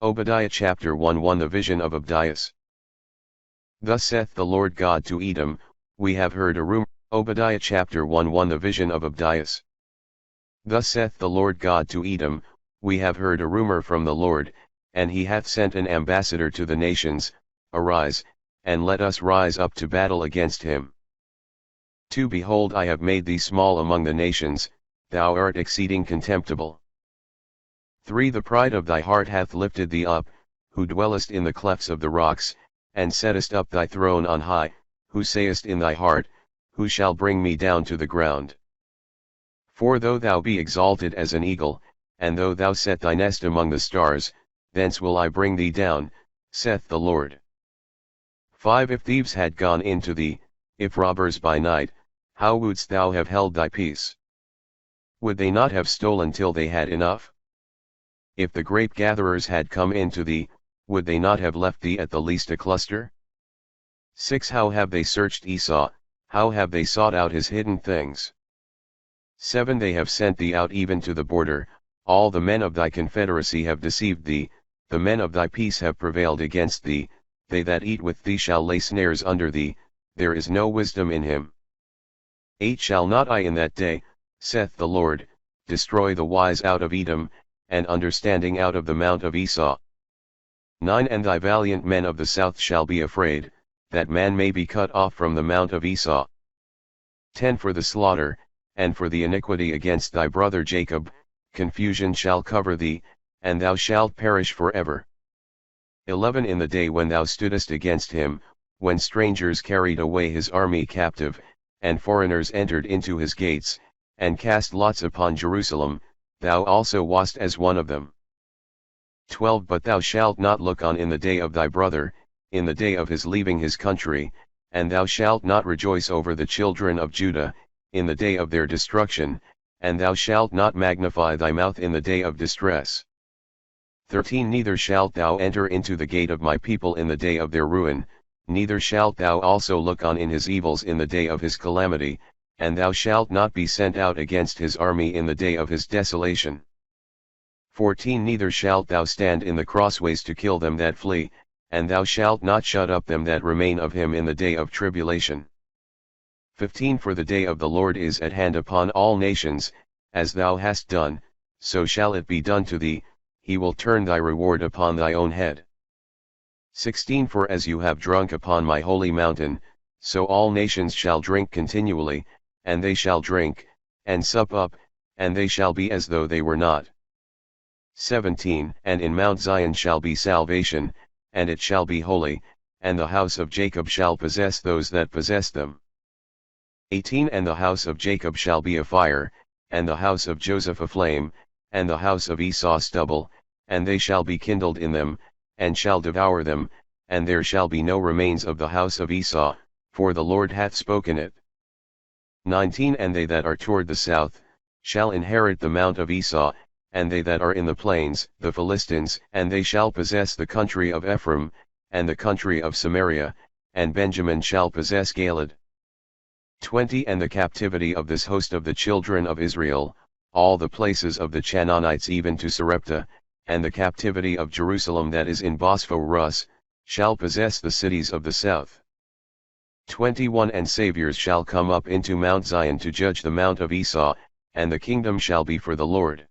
Obadiah chapter 1 The vision of Obadiah. Thus saith the Lord God to Edom, we have heard a rumor. Obadiah chapter 1 The vision of Obadiah. Thus saith the Lord God to Edom, we have heard a rumor from the Lord, and he hath sent an ambassador to the nations, arise, and let us rise up to battle against him. 2 Behold, I have made thee small among the nations, thou art exceeding contemptible. 3 The pride of thy heart hath lifted thee up, who dwellest in the clefts of the rocks, and settest up thy throne on high, who sayest in thy heart, who shall bring me down to the ground? 4 Though thou be exalted as an eagle, and though thou set thy nest among the stars, thence will I bring thee down, saith the Lord. 5 If thieves had gone into thee, if robbers by night, how wouldst thou have held thy peace? Would they not have stolen till they had enough? If the grape gatherers had come into thee, would they not have left thee at the least a cluster? 6 How have they searched Esau, how have they sought out his hidden things? 7 They have sent thee out even to the border, all the men of thy confederacy have deceived thee, the men of thy peace have prevailed against thee, they that eat with thee shall lay snares under thee, there is no wisdom in him. 8 Shall not I in that day, saith the Lord, destroy the wise out of Edom, and understanding out of the mount of Esau? 9 And thy valiant men of the south shall be afraid, that man may be cut off from the mount of Esau. 10 For the slaughter, and for the iniquity against thy brother Jacob, confusion shall cover thee, and thou shalt perish forever. 11 In the day when thou stoodest against him, when strangers carried away his army captive, and foreigners entered into his gates, and cast lots upon Jerusalem, thou also wast as one of them. 12 But thou shalt not look on in the day of thy brother, in the day of his leaving his country, and thou shalt not rejoice over the children of Judah, in the day of their destruction, and thou shalt not magnify thy mouth in the day of distress. 13 Neither shalt thou enter into the gate of my people in the day of their ruin, neither shalt thou also look on in his evils in the day of his calamity, and thou shalt not be sent out against his army in the day of his desolation. 14 Neither shalt thou stand in the crossways to kill them that flee, and thou shalt not shut up them that remain of him in the day of tribulation. 15 For the day of the Lord is at hand upon all nations, as thou hast done, so shall it be done to thee, he will turn thy reward upon thy own head. 16 For as you have drunk upon my holy mountain, so all nations shall drink continually, and they shall drink, and sup up, and they shall be as though they were not. 17 And in Mount Zion shall be salvation, and it shall be holy, and the house of Jacob shall possess those that possess them. 18 And the house of Jacob shall be a fire, and the house of Joseph a flame, and the house of Esau stubble, and they shall be kindled in them, and shall devour them, and there shall be no remains of the house of Esau, for the Lord hath spoken it. 19 And they that are toward the south, shall inherit the mount of Esau, and they that are in the plains, the Philistines, and they shall possess the country of Ephraim, and the country of Samaria, and Benjamin shall possess Galad. 20 And the captivity of this host of the children of Israel, all the places of the Canaanites even to Sarepta, and the captivity of Jerusalem that is in Bosphorus, shall possess the cities of the south. 21 And Saviors shall come up into Mount Zion to judge the mount of Esau, and the kingdom shall be for the Lord.